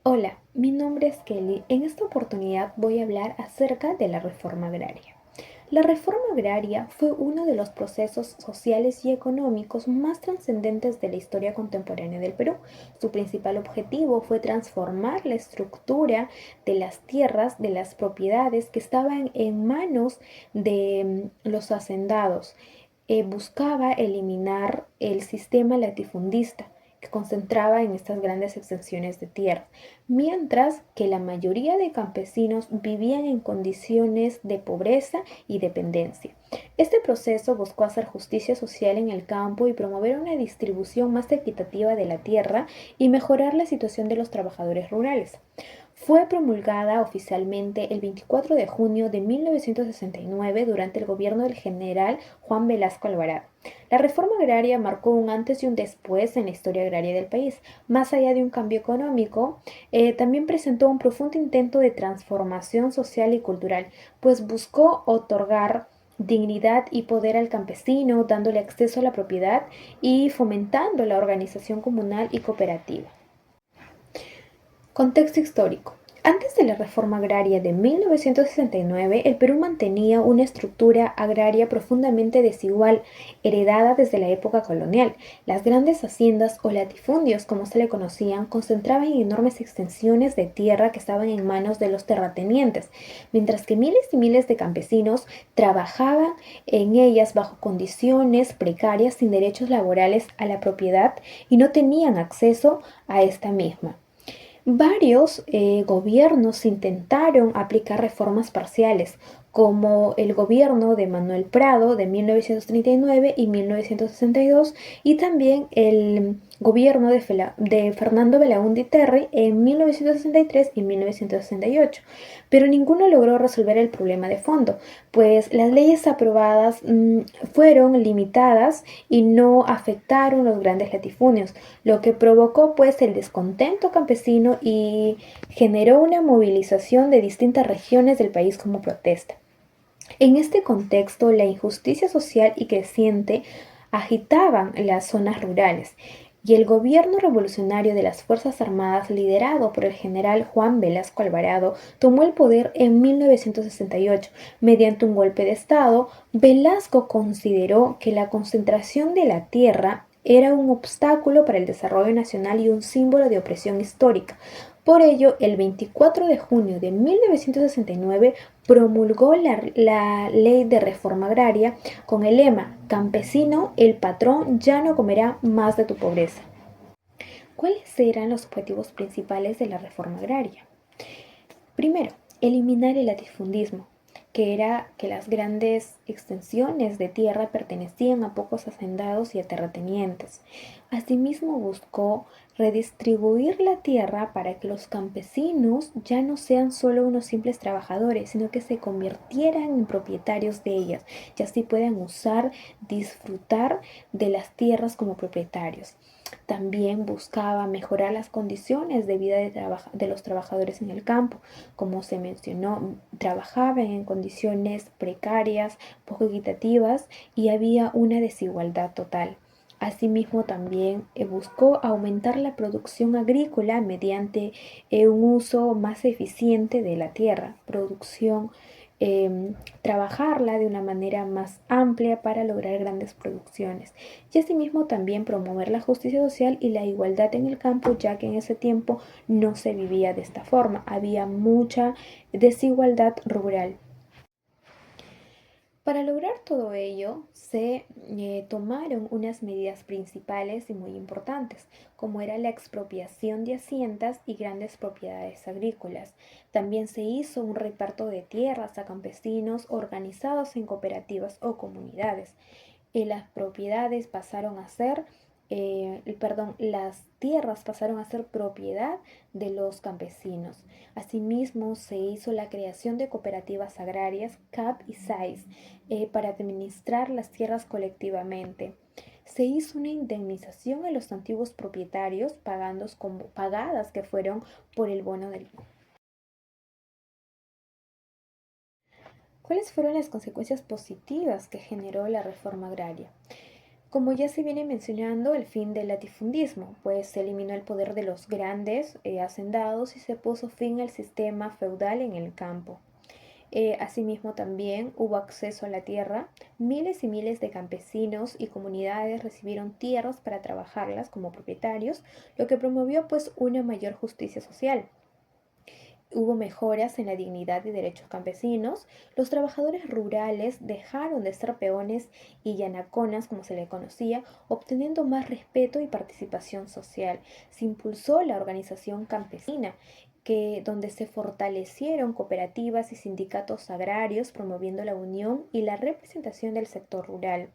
Hola, mi nombre es Kelly. En esta oportunidad voy a hablar acerca de la reforma agraria. La reforma agraria fue uno de los procesos sociales y económicos más trascendentes de la historia contemporánea del Perú. Su principal objetivo fue transformar la estructura de las tierras, de las propiedades que estaban en manos de los hacendados. Buscaba eliminar el sistema latifundista que concentraba en estas grandes extensiones de tierra, mientras que la mayoría de campesinos vivían en condiciones de pobreza y dependencia. Este proceso buscó hacer justicia social en el campo y promover una distribución más equitativa de la tierra y mejorar la situación de los trabajadores rurales. Fue promulgada oficialmente el 24 de junio de 1969 durante el gobierno del general Juan Velasco Alvarado. La reforma agraria marcó un antes y un después en la historia agraria del país. Más allá de un cambio económico, también presentó un profundo intento de transformación social y cultural, pues buscó otorgar dignidad y poder al campesino, dándole acceso a la propiedad y fomentando la organización comunal y cooperativa. Contexto histórico. Antes de la reforma agraria de 1969, el Perú mantenía una estructura agraria profundamente desigual, heredada desde la época colonial. Las grandes haciendas o latifundios, como se le conocían, concentraban en enormes extensiones de tierra que estaban en manos de los terratenientes, mientras que miles y miles de campesinos trabajaban en ellas bajo condiciones precarias, sin derechos laborales a la propiedad y no tenían acceso a esta misma. Varios gobiernos intentaron aplicar reformas parciales, como el gobierno de Manuel Prado de 1939 y 1962 y también el gobierno de Fernando Belaúnde Terry en 1963 y 1968, pero ninguno logró resolver el problema de fondo, pues las leyes aprobadas fueron limitadas y no afectaron los grandes latifundios, lo que provocó pues el descontento campesino y generó una movilización de distintas regiones del país como protesta. En este contexto, la injusticia social y creciente agitaban las zonas rurales y el gobierno revolucionario de las Fuerzas Armadas, liderado por el general Juan Velasco Alvarado, tomó el poder en 1968. Mediante un golpe de Estado, Velasco consideró que la concentración de la tierra era un obstáculo para el desarrollo nacional y un símbolo de opresión histórica. Por ello, el 24 de junio de 1969 promulgó la ley de reforma agraria con el lema Campesino, el patrón ya no comerá más de tu pobreza. ¿Cuáles eran los objetivos principales de la reforma agraria? Primero, eliminar el latifundismo, que era que las grandes extensiones de tierra pertenecían a pocos hacendados y a terratenientes. Asimismo, buscó redistribuir la tierra para que los campesinos ya no sean solo unos simples trabajadores, sino que se convirtieran en propietarios de ellas y así puedan usar, disfrutar de las tierras como propietarios. También buscaba mejorar las condiciones de vida de los trabajadores en el campo. Como se mencionó, trabajaban en condiciones precarias, poco equitativas y había una desigualdad total. Asimismo, también buscó aumentar la producción agrícola mediante un uso más eficiente de la tierra, trabajarla de una manera más amplia para lograr grandes producciones. Y asimismo también promover la justicia social y la igualdad en el campo, ya que en ese tiempo no se vivía de esta forma, había mucha desigualdad rural. Para lograr todo ello, se tomaron unas medidas principales y muy importantes, como era la expropiación de haciendas y grandes propiedades agrícolas. También se hizo un reparto de tierras a campesinos organizados en cooperativas o comunidades. Las propiedades pasaron a ser, las tierras pasaron a ser propiedad de los campesinos. Asimismo, se hizo la creación de cooperativas agrarias, CAP y SAIS, para administrar las tierras colectivamente. Se hizo una indemnización a los antiguos propietarios pagadas que fueron por el bono del. ¿Cuáles fueron las consecuencias positivas que generó la reforma agraria? Como ya se viene mencionando, el fin del latifundismo, pues se eliminó el poder de los grandes hacendados y se puso fin al sistema feudal en el campo. Asimismo, también hubo acceso a la tierra. Miles y miles de campesinos y comunidades recibieron tierras para trabajarlas como propietarios, lo que promovió pues una mayor justicia social. Hubo mejoras en la dignidad y derechos campesinos. Los trabajadores rurales dejaron de ser peones y yanaconas, como se le conocía, obteniendo más respeto y participación social. Se impulsó la organización campesina, donde se fortalecieron cooperativas y sindicatos agrarios, promoviendo la unión y la representación del sector rural.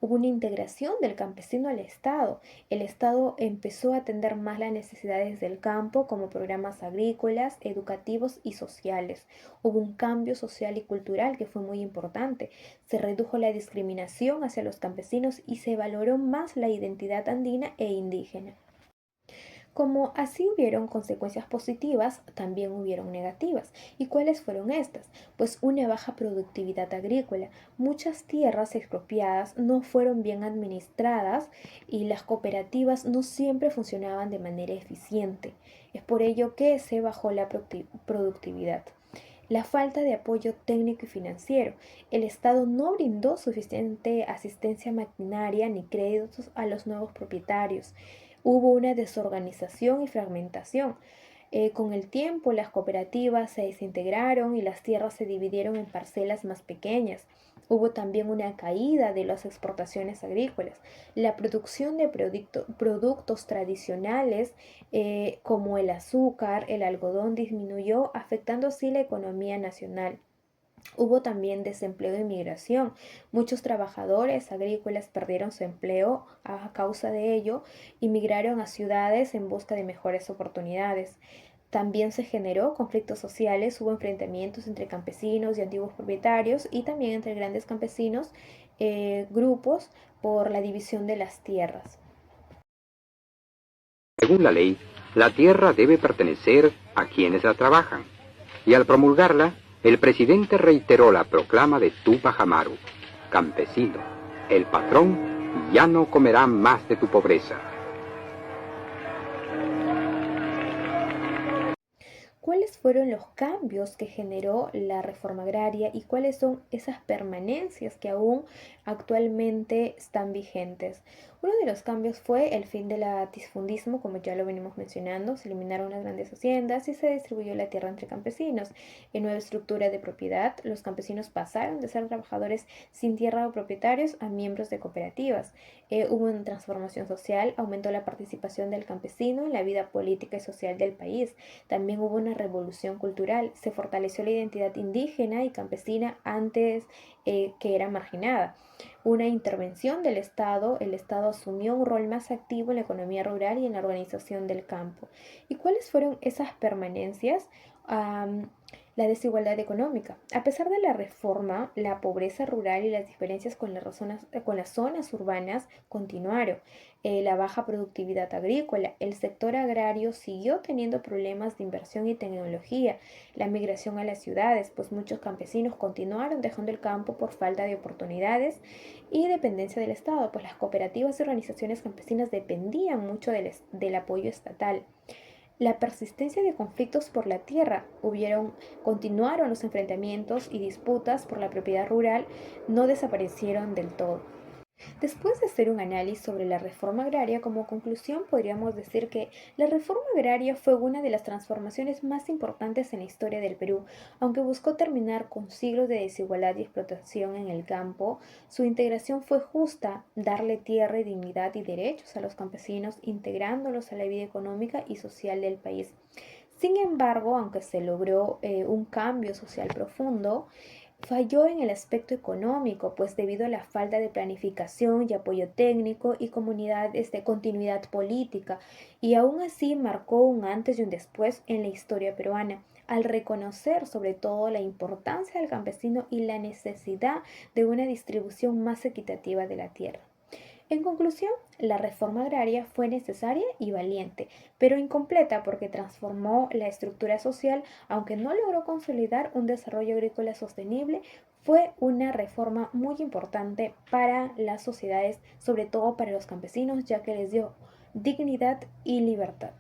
Hubo una integración del campesino al Estado. El Estado empezó a atender más las necesidades del campo como programas agrícolas, educativos y sociales. Hubo un cambio social y cultural que fue muy importante. Se redujo la discriminación hacia los campesinos y se valoró más la identidad andina e indígena. Como así hubieron consecuencias positivas, también hubieron negativas. ¿Y cuáles fueron estas? Pues una baja productividad agrícola. Muchas tierras expropiadas no fueron bien administradas y las cooperativas no siempre funcionaban de manera eficiente. Es por ello que se bajó la productividad. La falta de apoyo técnico y financiero. El Estado no brindó suficiente asistencia maquinaria ni créditos a los nuevos propietarios. Hubo una desorganización y fragmentación. Con el tiempo, las cooperativas se desintegraron y las tierras se dividieron en parcelas más pequeñas. Hubo también una caída de las exportaciones agrícolas. La producción de productos tradicionales como el azúcar, el algodón disminuyó, afectando así la economía nacional. Hubo también desempleo y migración. Muchos trabajadores agrícolas perdieron su empleo a causa de ello y migraron a ciudades en busca de mejores oportunidades. También se generó conflictos sociales, hubo enfrentamientos entre campesinos y antiguos propietarios y también entre grandes campesinos, grupos por la división de las tierras. Según la ley, la tierra debe pertenecer a quienes la trabajan, y al promulgarla, el presidente reiteró la proclama de Tupac Amaru: campesino, el patrón ya no comerá más de tu pobreza. ¿Cuáles fueron los cambios que generó la reforma agraria y cuáles son esas permanencias que aún actualmente están vigentes? Uno de los cambios fue el fin del latifundismo, como ya lo venimos mencionando. Se eliminaron las grandes haciendas y se distribuyó la tierra entre campesinos. En nueva estructura de propiedad, los campesinos pasaron de ser trabajadores sin tierra o propietarios a miembros de cooperativas. Hubo una transformación social, aumentó la participación del campesino en la vida política y social del país. También hubo una revolución cultural, se fortaleció la identidad indígena y campesina antes que era marginada. Una intervención del Estado, el Estado asumió un rol más activo en la economía rural y en la organización del campo. ¿Y cuáles fueron esas permanencias? La desigualdad económica. A pesar de la reforma, la pobreza rural y las diferencias con las zonas urbanas continuaron. La baja productividad agrícola, el sector agrario siguió teniendo problemas de inversión y tecnología, la migración a las ciudades, pues muchos campesinos continuaron dejando el campo por falta de oportunidades y dependencia del Estado, pues las cooperativas y organizaciones campesinas dependían mucho del apoyo estatal. La persistencia de conflictos por la tierra. Continuaron los enfrentamientos y disputas por la propiedad rural, no desaparecieron del todo. Después de hacer un análisis sobre la reforma agraria, como conclusión podríamos decir que la reforma agraria fue una de las transformaciones más importantes en la historia del Perú. Aunque buscó terminar con siglos de desigualdad y explotación en el campo, su integración fue justa: darle tierra y dignidad y derechos a los campesinos, integrándolos a la vida económica y social del país. Sin embargo, aunque se logró un cambio social profundo, falló en el aspecto económico, pues debido a la falta de planificación y apoyo técnico y continuidad política, y aún así marcó un antes y un después en la historia peruana, al reconocer sobre todo la importancia del campesino y la necesidad de una distribución más equitativa de la tierra. En conclusión, la reforma agraria fue necesaria y valiente, pero incompleta porque transformó la estructura social, aunque no logró consolidar un desarrollo agrícola sostenible. Fue una reforma muy importante para las sociedades, sobre todo para los campesinos, ya que les dio dignidad y libertad.